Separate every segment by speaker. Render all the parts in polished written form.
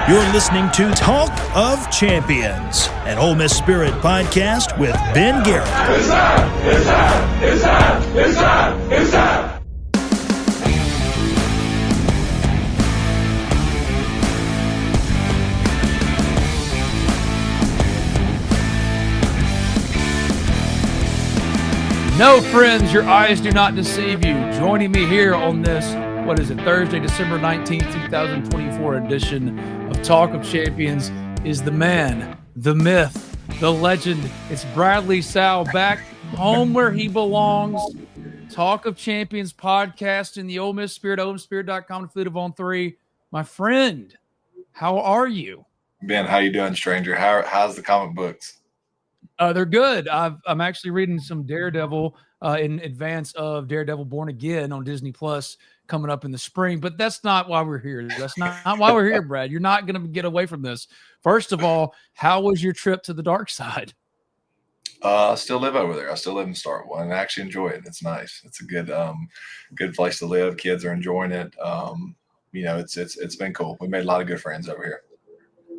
Speaker 1: You're listening to Talk of Champions, an Ole Miss Spirit podcast with Ben Garrett.
Speaker 2: It's time! It's time! It's time! It's time! It's time!
Speaker 3: No, friends, your eyes do not deceive you. Joining me here on this, Thursday, December 19th, 2024 edition of Talk of Champions is the man, the myth, the legend. It's Bradley Sowell back home where he belongs. Talk of Champions podcast in the Ole Miss Spirit, OleMissSpirit.com, and Fleet of On 3. My friend, how are you?
Speaker 4: Ben, how you doing, stranger? How's the comic books?
Speaker 3: They're good. I'm actually reading some Daredevil in advance of Daredevil Born Again on Disney Plus coming up in the spring, but that's not why we're here. That's not why we're here, Brad. You're not going to get away from this. First of all, how was your trip to the dark side?
Speaker 4: I still live over there. I still live in Starkville, and I actually enjoy it. It's nice. It's a good place to live. Kids are enjoying it. It's been cool. We made a lot of good friends over here.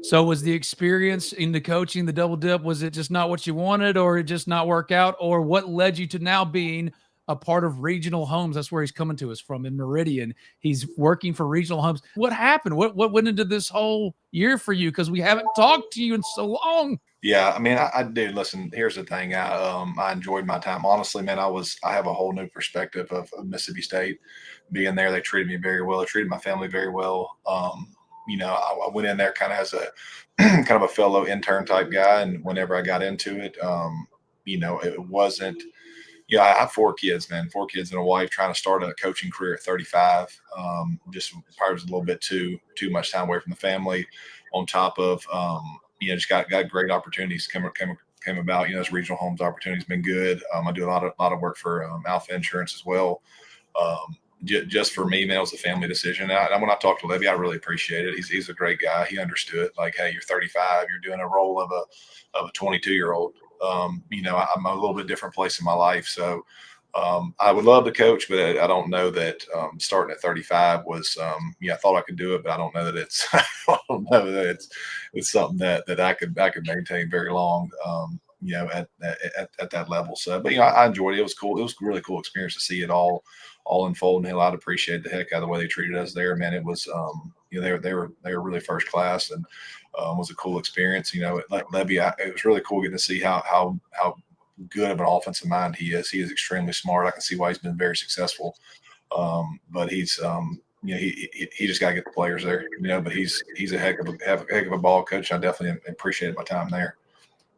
Speaker 3: So was the experience in the coaching, the double dip, was it just not what you wanted, or it just not work out, or what led you to now being a part of Regional Homes? That's where he's coming to us from, in Meridian. He's working for Regional Homes. What happened? What went into this whole year for you? Because we haven't talked to you in so long.
Speaker 4: Yeah, I mean, I do. Listen, here's the thing. I enjoyed my time. Honestly, man, I have a whole new perspective of Mississippi State. Being there, they treated me very well. They treated my family very well. I went in there kind of as a kind of a fellow intern type guy. And whenever I got into it, it wasn't, I have 4 kids, man, 4 kids and a wife, trying to start a coaching career at 35. Just probably was a little bit too much time away from the family, on top of, just got great opportunities came about. This Regional Homes opportunity has been good. I do a lot of work for Alpha Insurance as well. Just for me, man, it was a family decision. And when I talked to Lebby, I really appreciate it. He's a great guy. He understood, like, hey, you're 35, you're doing a role of a 22-year-old. I'm a little bit different place in my life. So I would love to coach, but I don't know that starting at 35 was, I thought I could do it, but I don't know that it's, it's something that I could maintain very long, at that level. So, but, I enjoyed it. It was cool. It was a really cool experience to see it all unfold. And I'd appreciate the heck out of the way they treated us there, man. It was, they were really first class, and was a cool experience. Like Lebby, it was really cool getting to see how good of an offensive mind he is. He is extremely smart. I can see why he's been very successful. But he's, he just got to get the players there, but he's a heck of a ball coach. I definitely appreciated my time there.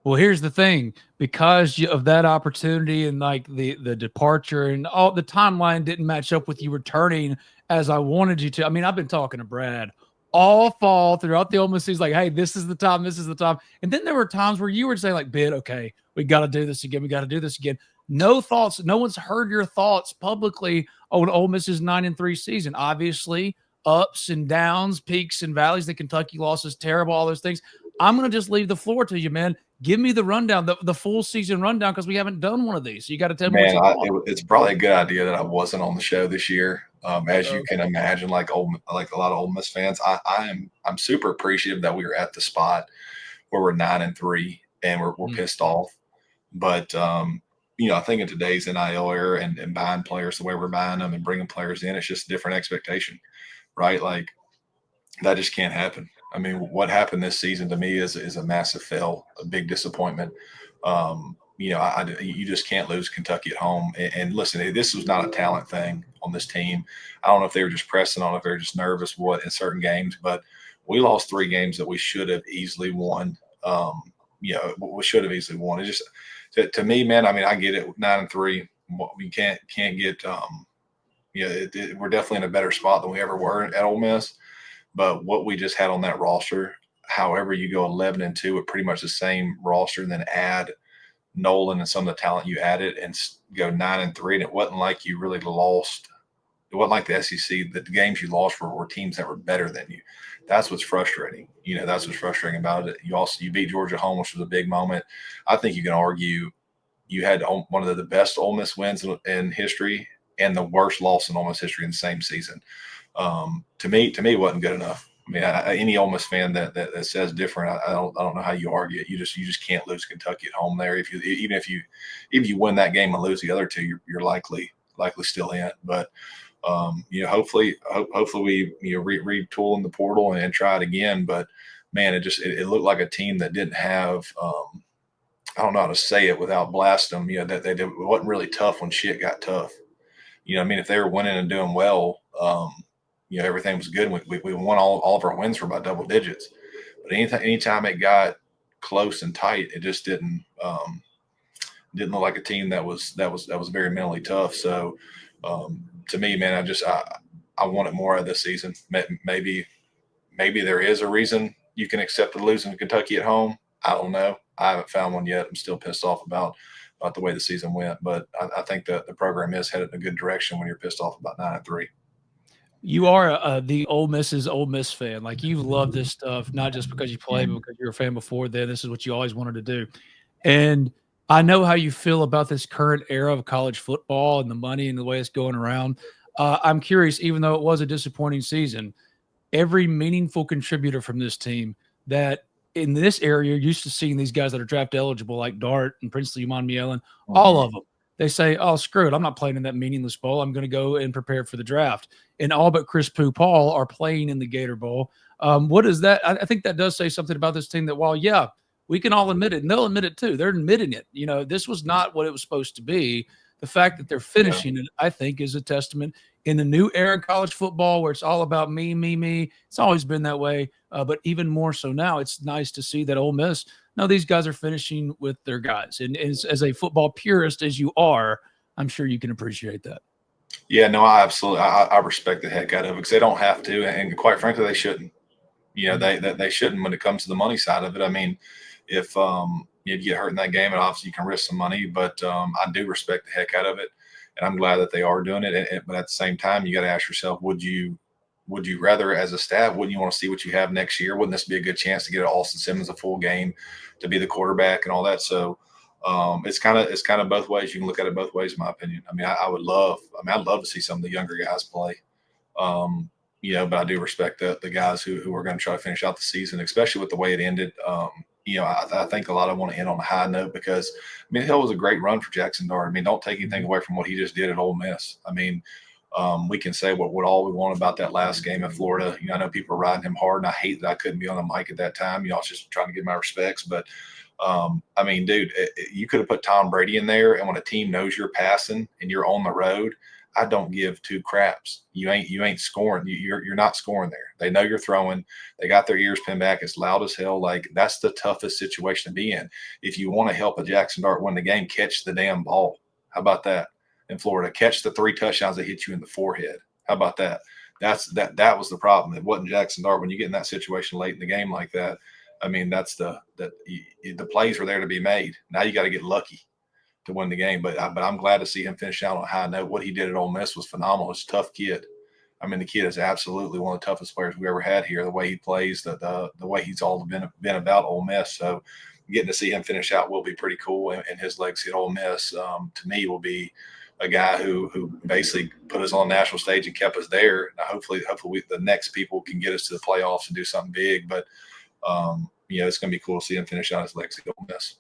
Speaker 3: Well, here's the thing, because of that opportunity and like the departure and all, the timeline didn't match up with you returning as I wanted you to. I mean, I've been talking to Brad all fall throughout the Ole Miss season, like, hey, this is the time. And then there were times where you were saying, like, Ben, okay, we got to do this again. No thoughts. No one's heard your thoughts publicly on Ole Miss's 9-3 season. Obviously, ups and downs, peaks and valleys. The Kentucky loss is terrible, all those things. I'm going to just leave the floor to you, man. Give me the rundown, the full season rundown, because we haven't done one of these. So you got to tell me.
Speaker 4: It's probably a good idea that I wasn't on the show this year. As you can imagine, like a lot of Ole Miss fans, I'm super appreciative that we were at the spot where we're 9-3 and we're pissed off. But I think in today's NIL era and buying players the way we're buying them and bringing players in, it's just a different expectation, right? Like, that just can't happen. I mean, what happened this season to me is a massive fail, a big disappointment. You just can't lose Kentucky at home. And listen, this was not a talent thing on this team. I don't know if they were just pressing, I don't know if they were just nervous in certain games, but we lost 3 games that we should have easily won. We should have easily won. It just, to me, man, I mean, I get it, 9-3. We can't get, we're definitely in a better spot than we ever were at Ole Miss. But what we just had on that roster, however you go 11-2 with pretty much the same roster, and then add Nolan and some of the talent you added and go 9-3, and it wasn't like you really lost. It wasn't like the SEC. The games you lost were teams that were better than you. That's what's frustrating. That's what's frustrating about it. You beat Georgia home, which was a big moment. I think you can argue you had one of the best Ole Miss wins in history and the worst loss in Ole Miss history in the same season. To me, it wasn't good enough. I mean, any Ole Miss fan that says different, I don't know how you argue it. You just can't lose Kentucky at home there. Even if you win that game and lose the other two, you're likely still in. But hopefully we retool in the portal and try it again. But man, it looked like a team that didn't have I don't know how to say it without blasting them. That it wasn't really tough when shit got tough. I mean, if they were winning and doing well, everything was good. We won all of our wins for about double digits. But anytime it got close and tight, it just didn't look like a team that was very mentally tough. So to me, man, I wanted more of this season. Maybe there is a reason you can accept the losing to Kentucky at home. I don't know. I haven't found one yet. I'm still pissed off about the way the season went, but I think that the program is headed in a good direction when you're pissed off about 9-3.
Speaker 3: You are the Ole Miss fan. Like, you love this stuff, not just because you play, but because you're a fan before then. This is what you always wanted to do. And I know how you feel about this current era of college football and the money and the way it's going around. I'm curious, even though it was a disappointing season, every meaningful contributor from this team that in this area, you're used to seeing these guys that are draft eligible, like Dart and Princely Umanmielen, all of them. They say, oh, screw it, I'm not playing in that meaningless bowl. I'm going to go and prepare for the draft. And all but Chris Paul are playing in the Gator Bowl. What is that? I think that does say something about this team that while, yeah, we can all admit it, and they'll admit it too. They're admitting it. This was not what it was supposed to be. The fact that they're finishing it, I think, is a testament in the new era of college football where it's all about me, me, me. It's always been that way, but even more so now. It's nice to see that Ole Miss, no, these guys are finishing with their guys. And as a football purist as you are, I'm sure you can appreciate that.
Speaker 4: Yeah, no, I absolutely. I respect the heck out of it because they don't have to, and quite frankly, they shouldn't. They shouldn't when it comes to the money side of it. I mean, if you get hurt in that game, and obviously you can risk some money, but I do respect the heck out of it, and I'm glad that they are doing it. But at the same time, you got to ask yourself, would you rather, as a staff, wouldn't you want to see what you have next year? Wouldn't this be a good chance to get Austin Simmons a full game to be the quarterback and all that? So it's kind of both ways. You can look at it both ways, in my opinion. I mean, I'd love to see some of the younger guys play. But I do respect the guys who are going to try to finish out the season, especially with the way it ended. I think a lot of them want to end on a high note because, I mean, Hill was a great run for Jackson Dart. I mean, don't take anything away from what he just did at Ole Miss. I mean, we can say what all we want about that last game in Florida. I know people are riding him hard, and I hate that I couldn't be on the mic at that time. I was just trying to give my respects. But, I mean, dude, you could have put Tom Brady in there, and when a team knows you're passing and you're on the road, I don't give two craps. You ain't scoring. You're not scoring there. They know you're throwing. They got their ears pinned back. It's loud as hell. Like, that's the toughest situation to be in. If you want to help a Jackson Dart win the game, catch the damn ball. How about that? In Florida, catch the 3 touchdowns that hit you in the forehead. How about that? That was the problem. It wasn't Jackson Dart. When you get in that situation late in the game like that, I mean, that's the plays were there to be made. Now you got to get lucky to win the game. But I'm glad to see him finish out on a high note. What he did at Ole Miss was phenomenal. He's a tough kid. I mean, the kid is absolutely one of the toughest players we ever had here. The way he plays, the way he's all been about Ole Miss. So getting to see him finish out will be pretty cool. And his legacy at Ole Miss, to me, will be a guy who basically put us on the national stage and kept us there. Now, hopefully the next people can get us to the playoffs and do something big. But it's going to be cool to see him finish out his legacy at Ole Miss.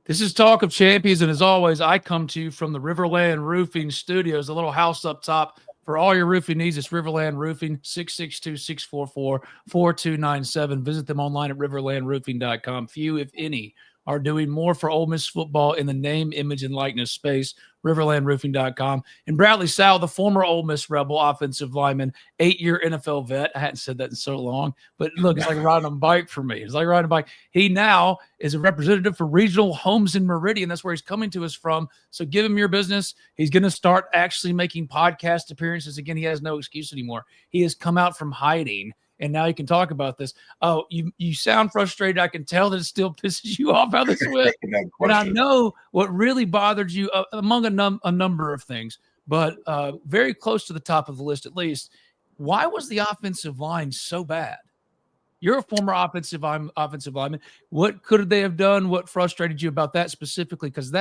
Speaker 3: This is Talk of Champions, and as always, I come to you from the RiverLand Roofing Studios, a little house up top. For all your roofing needs, it's RiverLand Roofing, 662-644-4297. Visit them online at riverlandroofing.com. Few, if any, are doing more for Ole Miss football in the name, image, and likeness space. riverlandroofing.com. And Bradley Sowell, the former Ole Miss Rebel offensive lineman, 8-year NFL vet. I hadn't said that in so long, but look, it's like riding a bike for me. It's like riding a bike. He now is a representative for Regional Homes in Meridian. That's where he's coming to us from. So give him your business. He's going to start actually making podcast appearances. Again, he has no excuse anymore. He has come out from hiding, and now you can talk about this. Oh, you sound frustrated. I can tell that it still pisses you off how this went. And I know what really bothered you, among a number of things, but very close to the top of the list at least. Why was the offensive line so bad? You're a former offensive lineman. What could they have done? What frustrated you about that specifically? Because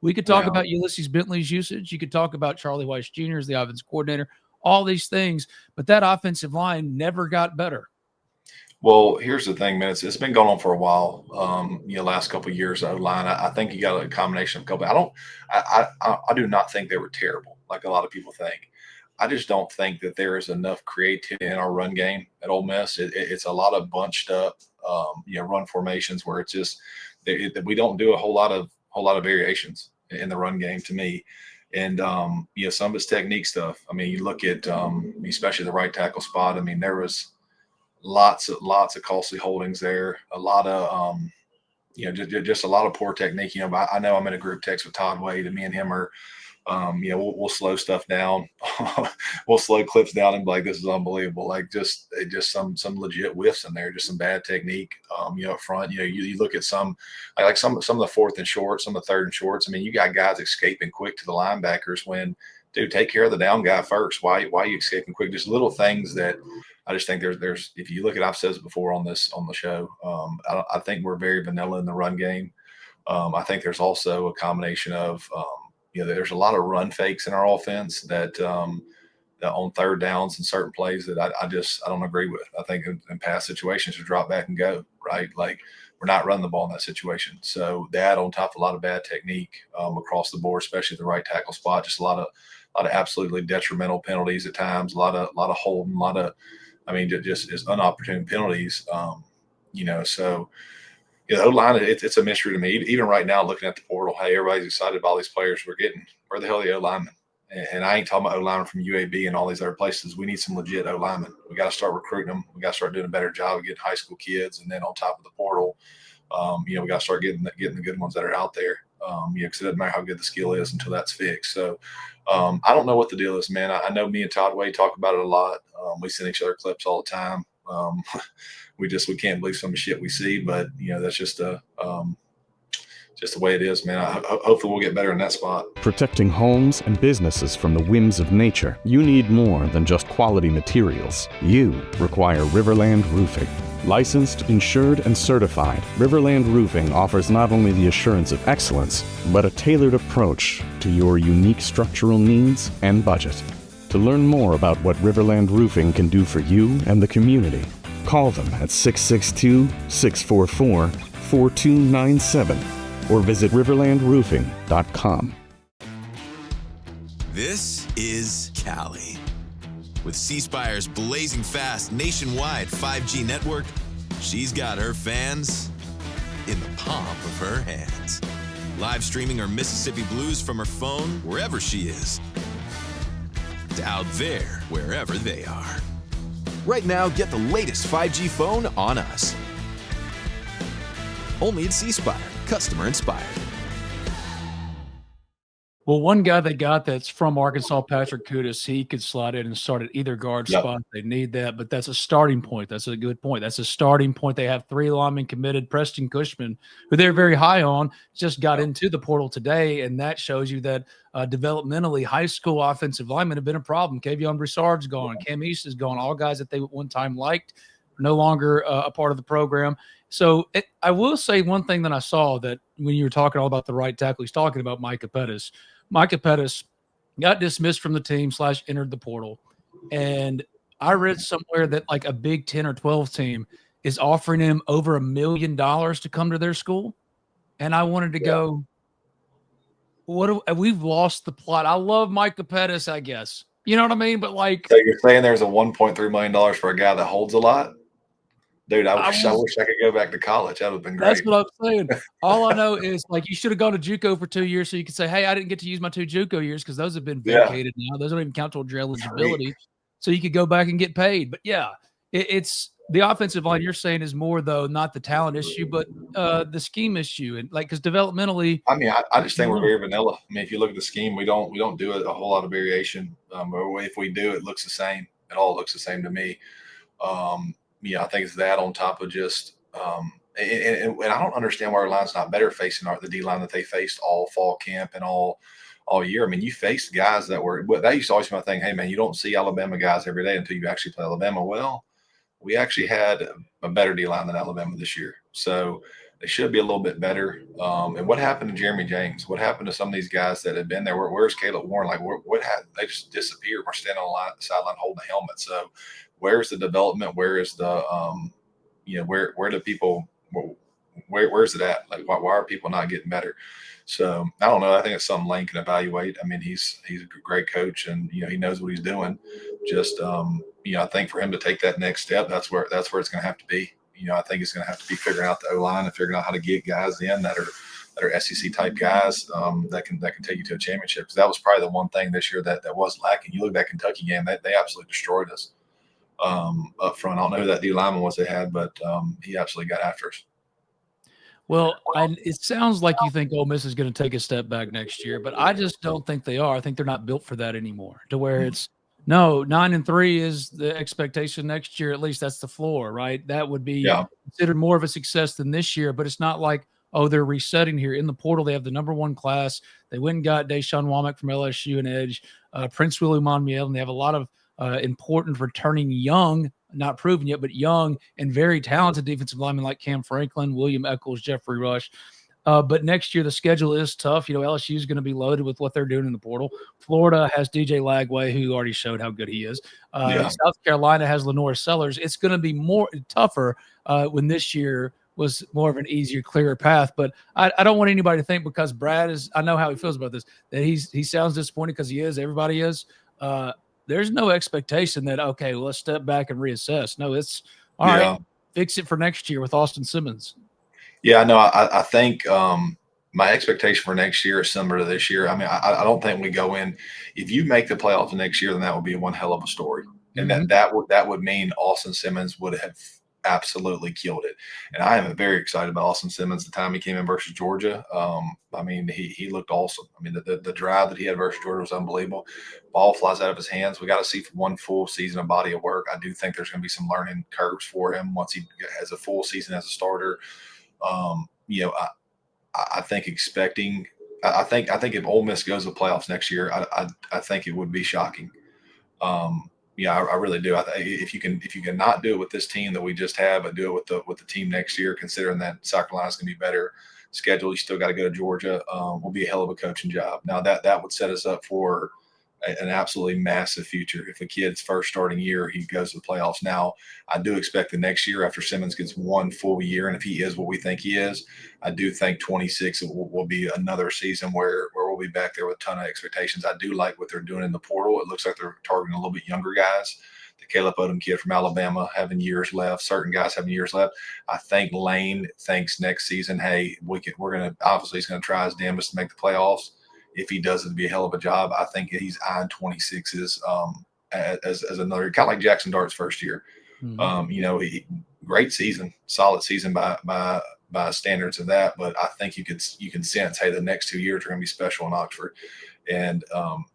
Speaker 3: we could talk about Ulysses Bentley's usage. You could talk about Charlie Weiss Jr. as the offensive coordinator. All these things, but that offensive line never got better.
Speaker 4: Well, here's the thing, man. It's been going on for a while. Last couple of years, O-line. I think you got a combination of a couple. I do not think they were terrible, like a lot of people think. I just don't think that there is enough creativity in our run game at Ole Miss. It's a lot of bunched up, run formations where it's just we don't do a whole lot of variations in the run game to me. And some of it's technique stuff. I mean, you look at especially the right tackle spot. I mean, there was lots of costly holdings there. A lot of just a lot of poor technique. I know I'm in a group text with Todd Wade, and me and him are we'll slow stuff down. We'll slow clips down and be like, this is unbelievable. Like just some legit whiffs in there, just some bad technique. Up front, you look at some some of the fourth and short, some of the third and shorts. I mean, you got guys escaping quick to the linebackers when, dude, take care of the down guy first. Why are you escaping quick? Just little things that I just think there's if you look at, I've said this before on the show. I think we're very vanilla in the run game. I think there's also a combination of there's a lot of run fakes in our offense that on third downs and certain plays that I don't agree with. I think in past situations to drop back and go, right? Like we're not running the ball in that situation. So that on top of a lot of bad technique across the board, especially the right tackle spot, just a lot of absolutely detrimental penalties at times, a lot of holding, just as unopportune penalties. So the O-line, it's a mystery to me. Even right now, looking at the portal, hey, everybody's excited about all these players we're getting. Where the hell are the O-linemen? And I ain't talking about O-linemen from UAB and all these other places. We need some legit O-linemen. We got to start recruiting them. We got to start doing a better job of getting high school kids. And then on top of the portal, we got to start getting the good ones that are out there. Because it doesn't matter how good the skill is until that's fixed. So I don't know what the deal is, man. I know me and Todd Wade talk about it a lot. We send each other clips all the time. We can't believe some of the shit we see, but that's just the way it is, man. Hopefully we'll get better in that spot.
Speaker 5: Protecting homes and businesses from the whims of nature, you need more than just quality materials. You require RiverLand Roofing. Licensed, insured, and certified, RiverLand Roofing offers not only the assurance of excellence, but a tailored approach to your unique structural needs and budget. To learn more about what RiverLand Roofing can do for you and the community, call them at 662-644-4297 or visit riverlandroofing.com.
Speaker 6: This is Cali. With C Spire's blazing fast nationwide 5G network, she's got her fans in the palm of her hands. Live streaming her Mississippi blues from her phone wherever she is, to out there wherever they are. Right now, get the latest 5G phone on us. Only at C Spire, customer inspired.
Speaker 3: Well, one guy they got that's from Arkansas, Patrick Kudus, he could slide in and start at either guard spot. They need that, but that's a starting point. That's a good point. That's a starting point. They have 3 linemen committed. Preston Cushman, who they're very high on, just got into the portal today, and that shows you that developmentally high school offensive linemen have been a problem. Kavion Broussard's gone. Cam East is gone. All guys that they at one time liked are no longer a part of the program. So I will say one thing that I saw that when you were talking all about the right tackle, he's talking about Micah Pettis. Micah Pettis got dismissed from the team / entered the portal. And I read somewhere that like a Big 10 or 12 team is offering him over $1 million to come to their school. And I wanted to go, we've lost the plot. I love Micah Pettis, I guess. You know what I mean? But like,
Speaker 4: so you're saying there's a $1.3 million for a guy that holds a lot? Dude, I wish I could go back to college. That would have been great.
Speaker 3: That's what I'm saying. All I know is like you should have gone to JUCO for 2 years so you could say, hey, I didn't get to use my 2 JUCO years because those have been vacated now. Those don't even count towards your eligibility. So you could go back and get paid. But yeah, it's the offensive line you're saying is more though not the talent issue, but the scheme issue. And like because developmentally,
Speaker 4: I mean, I just think we're very vanilla. I mean, if you look at the scheme, we don't do a whole lot of variation. Or if we do, it looks the same. It all looks the same to me. I think it's that on top of just and I don't understand why our line's not better facing the D line that they faced all fall camp and all year. I mean, you faced guys that used to always be my thing. Hey man, you don't see Alabama guys every day until you actually play Alabama. Well, we actually had a better D line than Alabama this year, so they should be a little bit better. And what happened to Jeremy James? What happened to some of these guys that have been there? Where's Caleb Warren? Like, what happened? They just disappeared. We're standing on the sideline holding a helmet. So, where's the development? Where is the where do people, where's it at? Like, why are people not getting better? So I don't know. I think it's something Lane can evaluate. I mean, he's a great coach, and he knows what he's doing. Just I think for him to take that next step, that's where it's going to have to be. I think it's going to have to be figuring out the O-line and figuring out how to get guys in that are SEC type guys that can take you to a championship. Because that was probably the one thing this year that was lacking. You look at that Kentucky game, they absolutely destroyed us up front. I don't know who that D lineman was they had, but he absolutely got after us.
Speaker 3: Well, it sounds like you think Ole Miss is going to take a step back next year, but I just don't think they are. I think they're not built for that anymore, to where it's, no, 9-3 is the expectation next year. At least that's the floor, right? That would be considered more of a success than this year, but it's not like, oh, they're resetting here. In the portal, they have the number 1 class. They went and got Deshaun Womack from LSU and edge, Prince William Monmiel, and they have a lot of important returning young, not proven yet, but young and very talented defensive linemen like Cam Franklin, William Eccles, Jeffrey Rush. But next year, the schedule is tough. LSU is going to be loaded with what they're doing in the portal. Florida has DJ Lagway, who already showed how good he is. South Carolina has Lenore Sellers. It's going to be more tougher when this year was more of an easier, clearer path. But I don't want anybody to think because Brad is – I know how he feels about this, that he sounds disappointed because he is. Everybody is. There's no expectation that, okay, well, let's step back and reassess. No, it's all right, fix it for next year with Austin Simmons.
Speaker 4: Yeah, no, I think my expectation for next year is similar to this year. I mean, I don't think we go in – if you make the playoffs next year, then that would be one hell of a story. And that would mean Austin Simmons would have absolutely killed it. And I am very excited about Austin Simmons the time he came in versus Georgia. I mean, he looked awesome. I mean, the drive that he had versus Georgia was unbelievable. Ball flies out of his hands. We got to see one full season of body of work. I do think there's going to be some learning curves for him once he has a full season as a starter. I think I think if Ole Miss goes to the playoffs next year, I think it would be shocking. I really do. If you can not do it with this team that we just have, but do it with the team next year, considering that South Carolina's going to be better schedule, you still got to go to Georgia. Will be a hell of a coaching job. Now that would set us up for an absolutely massive future. If a kid's first starting year, he goes to the playoffs. Now, I do expect the next year after Simmons gets one full year, and if he is what we think he is, I do think 26 will be another season where we'll be back there with a ton of expectations. I do like what they're doing in the portal. It looks like they're targeting a little bit younger guys. The Caleb Odom kid from Alabama having years left. Certain guys having years left. I think Lane thinks next season, hey, we're going to – obviously he's going to try his damnedest to make the playoffs. If he does, it'd be a hell of a job. I think he's eyeing 26s as another, kind of like Jackson Dart's first year. Great season, solid season by standards of that. But I think you can sense, hey, the next 2 years are going to be special in Oxford. And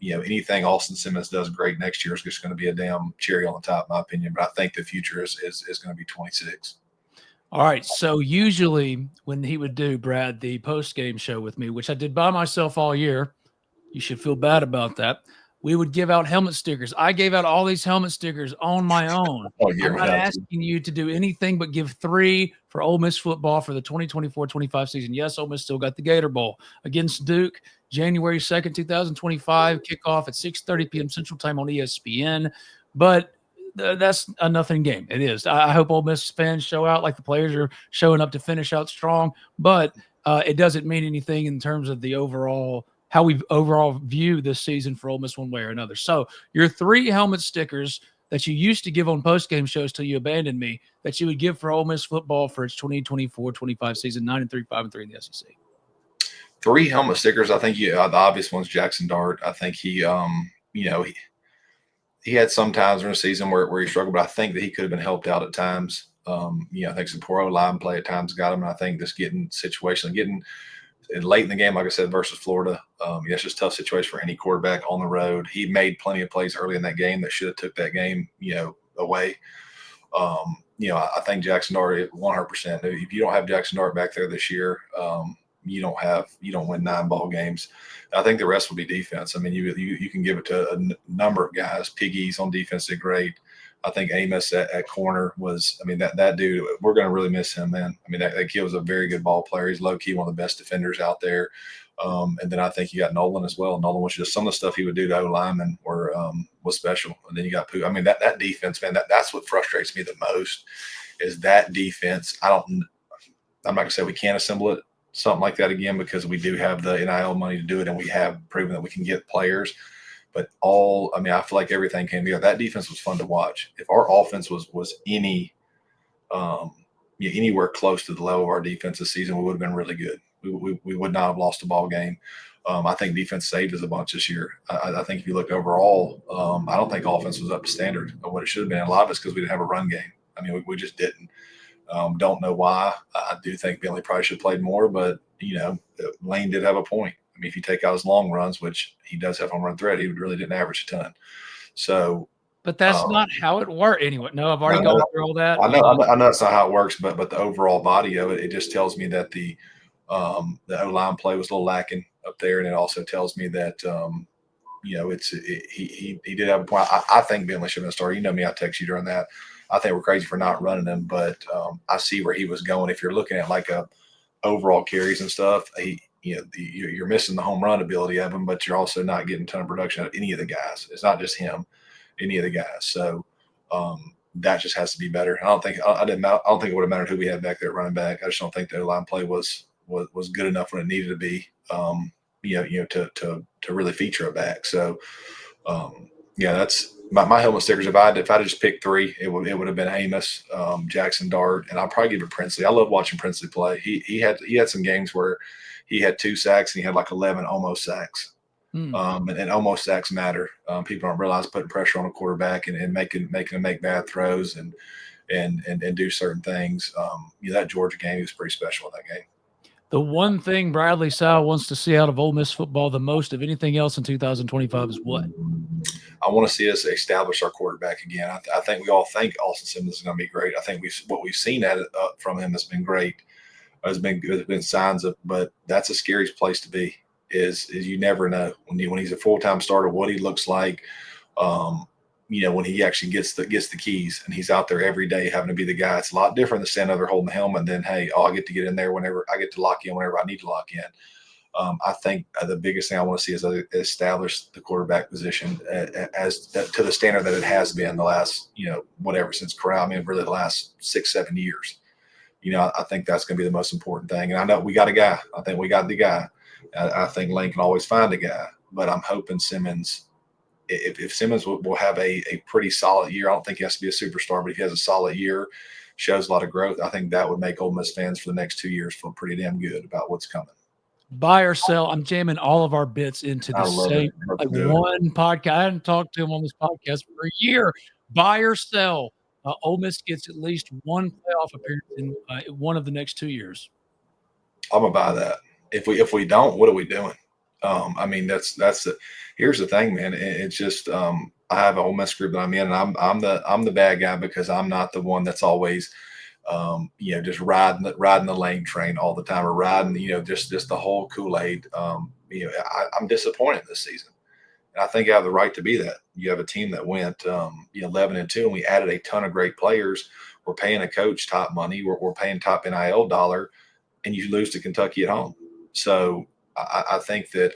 Speaker 4: anything Austin Simmons does great next year is just going to be a damn cherry on the top, in my opinion. But I think the future is going to be 26.
Speaker 3: All right. So usually when he would do, Brad, the post-game show with me, which I did by myself all year, you should feel bad about that, we would give out helmet stickers. I gave out all these helmet stickers on my own. I'm not asking you to do anything but give 3 for Ole Miss football for the 2024-25 season. Yes, Ole Miss still got the Gator Bowl against Duke, January 2nd, 2025, kickoff at 6:30 p.m. Central Time on ESPN. But that's a nothing game. It is. I hope Ole Miss fans show out like the players are showing up to finish out strong, but it doesn't mean anything in terms of the overall, how we overall view this season for Ole Miss one way or another. So your 3 helmet stickers that you used to give on post-game shows till you abandoned me, that you would give for Ole Miss football for its 2024-25 season, 9-3, 5-3 in the SEC.
Speaker 4: 3 helmet stickers. I think the obvious one's Jackson Dart. I think he had some times during the season where he struggled, but I think that he could have been helped out at times. I think some poor line play at times got him. And I think just getting late in the game, like I said, versus Florida, it's just a tough situation for any quarterback on the road. He made plenty of plays early in that game that should have took that game, away. I think Jackson Dart 100%. If you don't have Jackson Dart back there this year, you don't win 9 ball games. I think the rest will be defense. I mean, you can give it to a number of guys. Piggy's on defense did great. I think Amos at corner was, that dude, we're going to really miss him, man. That kid was a very good ball player. He's low-key one of the best defenders out there. And then I think you got Nolan as well. Nolan was just some of the stuff he would do to O-linemen was special. And then you got Pooh. That defense, man, that's what frustrates me the most is that defense. I'm not gonna say we can't assemble it something like that again, because we do have the NIL money to do it, and we have proven that we can get players. But I feel like everything came together. That defense was fun to watch. If our offense was anywhere close to the level of our defense this season, we would have been really good. We would not have lost a ball game. I think defense saved us a bunch this year. I think if you look overall, I don't think offense was up to standard of what it should have been. A lot of it's because we didn't have a run game. I mean, we just didn't. Don't know why. I do think Bentley probably should have played more, but, Lane did have a point. I mean, if you take out his long runs, which he does have home run threat, he really didn't average a ton. So,
Speaker 3: but that's not how it worked anyway. No, I've already gone through all that.
Speaker 4: I know that's not how it works, but the overall body of it just tells me that the O-line play was a little lacking up there, and it also tells me that he did have a point. I think Bentley should have been a starter. You know me, I text you during that. I think we're crazy for not running him, but I see where he was going. If you're looking at like a overall carries and stuff, you're missing the home run ability of him, but you're also not getting a ton of production out of any of the guys. It's not just him, any of the guys. So that just has to be better. I don't think it would have mattered who we had back there running back. I just don't think the line play was good enough when it needed to be. To really feature a back. So that's my helmet stickers. If I just picked three, it would have been Amos, Jackson Dart, and I'll probably give it Princely. I love watching Princely play. He had some games where he had 2 sacks and he had like 11 almost sacks. And almost sacks matter. People don't realize putting pressure on a quarterback and making them make bad throws and do certain things. That Georgia game, he was pretty special in that game.
Speaker 3: The one thing Bradley Sowell wants to see out of Ole Miss football the most of anything else in 2025 is what?
Speaker 4: I want to see us establish our quarterback again. I think we all think Austin Simmons is going to be great. I think what we've seen from him has been great. There's been signs of, but that's a scary place to be. Is you never know when he's a full-time starter what he looks like. When he actually gets the keys and he's out there every day having to be the guy. It's a lot different than standing there holding the helmet. Than I get to get in there whenever I get to lock in whenever I need to lock in. I think the biggest thing I want to see is establish the quarterback position as to the standard that it has been the last since Corral. I mean, really the last 6-7 years. I think that's going to be the most important thing. And I know we got a guy. I think we got the guy. I think Lane can always find a guy, but I'm hoping Simmons. If Simmons will have a pretty solid year, I don't think he has to be a superstar, but if he has a solid year, shows a lot of growth, I think that would make Ole Miss fans for the next 2 years feel pretty damn good about what's coming.
Speaker 3: Buy or sell. I'm jamming all of our bits into the same one podcast. I hadn't talked to him on this podcast for a year. Buy or sell. Ole Miss gets at least one playoff appearance in one of the next 2 years.
Speaker 4: I'm gonna buy that. If we don't, what are we doing? Here's the thing, man. It's just I have an Ole Miss group that I'm in, and I'm the bad guy because I'm not the one that's always just riding the Lane train all the time, or riding just the whole Kool-Aid. I'm disappointed this season, and I think I have the right to be that. You have a team that went 11-2, and we added a ton of great players. We're paying a coach top money. We're paying top NIL dollar, and you lose to Kentucky at home. So I think the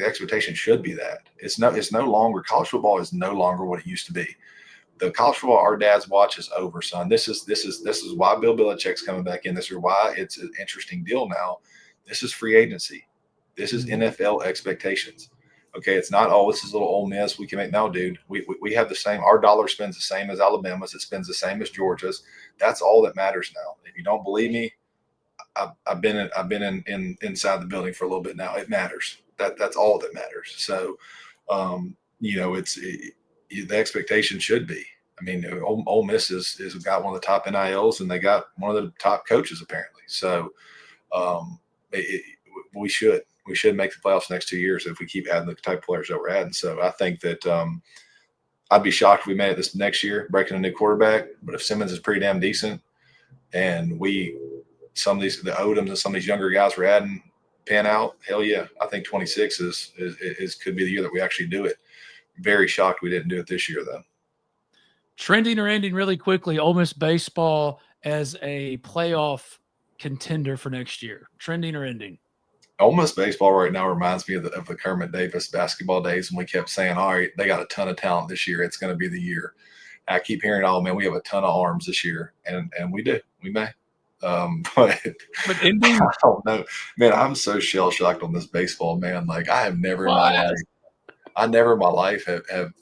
Speaker 4: expectation should be that it's no longer, college football is no longer what it used to be. The college football our dads watch is over, son. This is why Bill Belichick's coming back in. This is why it's an interesting deal now. This is free agency. This is NFL expectations. Okay, it's not, this is a little Ole Miss. We can make, no, dude. We have the same. Our dollar spends the same as Alabama's. It spends the same as Georgia's. That's all that matters now. If you don't believe me, I've been inside the building for a little bit now. It matters. That's all that matters. So, the expectation should be. I mean, Ole Miss is got one of the top NILs, and they got one of the top coaches apparently. So, we should make the playoffs next 2 years if we keep adding the type of players that we're adding. So I think that I'd be shocked if we made it this next year, breaking a new quarterback. But if Simmons is pretty damn decent, and some of the Odoms and some of these younger guys we're adding pan out, hell yeah. I think 26 is could be the year that we actually do it. Very shocked we didn't do it this year, though.
Speaker 3: Trending or ending really quickly, Ole Miss baseball as a playoff contender for next year. Trending or ending?
Speaker 4: Ole Miss baseball right now reminds me of the Kermit Davis basketball days when we kept saying, all right, they got a ton of talent this year. It's going to be the year. I keep hearing, oh man, we have a ton of arms this year, and we do, we may. But
Speaker 3: Indy,
Speaker 4: I don't know, man. I'm so shell shocked on this baseball, man. Like I have never in my life, have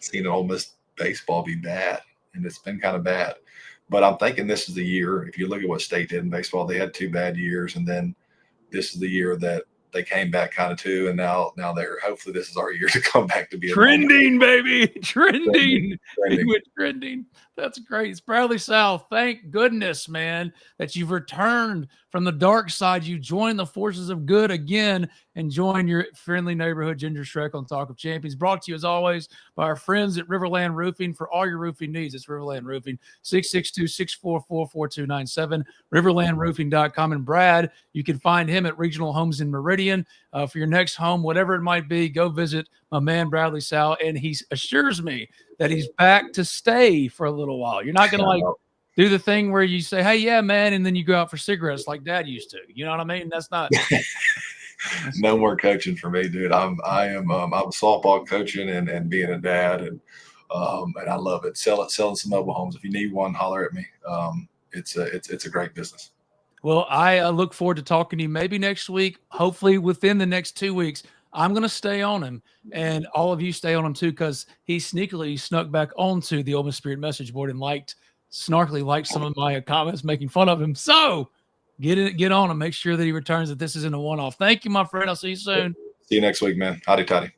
Speaker 4: seen an Ole Miss baseball be bad, and it's been kind of bad. But I'm thinking this is the year. If you look at what State did in baseball, they had 2 bad years, and then this is the year that they came back kind of too, and now they're hopefully this is our year to come back to be
Speaker 3: trending, baby, trending.
Speaker 4: Trending.
Speaker 3: He went trending. That's great. It's Bradley Sowell. Thank goodness, man, that you've returned from the dark side. You joined the forces of good again and join your friendly neighborhood Ginger Shrek on Talk of Champions. Brought to you, as always, by our friends at RiverLand Roofing. For all your roofing needs, it's RiverLand Roofing, 662-644-4297, riverlandroofing.com. And Brad, you can find him at Regional Homes in Meridian. For your next home, whatever it might be, go visit my man Bradley Sowell, and he assures me that he's back to stay for a little while. You're not going to like do the thing where you say, hey, yeah, man, and then you go out for cigarettes like Dad used to. You know what I mean? That's not –
Speaker 4: no more coaching for me, dude. I'm softball coaching and being a dad, and I love it. Selling some mobile homes. If you need one, holler at me. It's a great business.
Speaker 3: Well, I look forward to talking to you maybe next week, hopefully within the next 2 weeks. I'm going to stay on him, and all of you stay on him too, because he sneakily snuck back onto the Ole Miss Spirit message board and snarkily liked some of my comments making fun of him. So get on him. Make sure that he returns, that this isn't a one-off. Thank you, my friend. I'll see you soon.
Speaker 4: See you next week, man. Howdy toddy.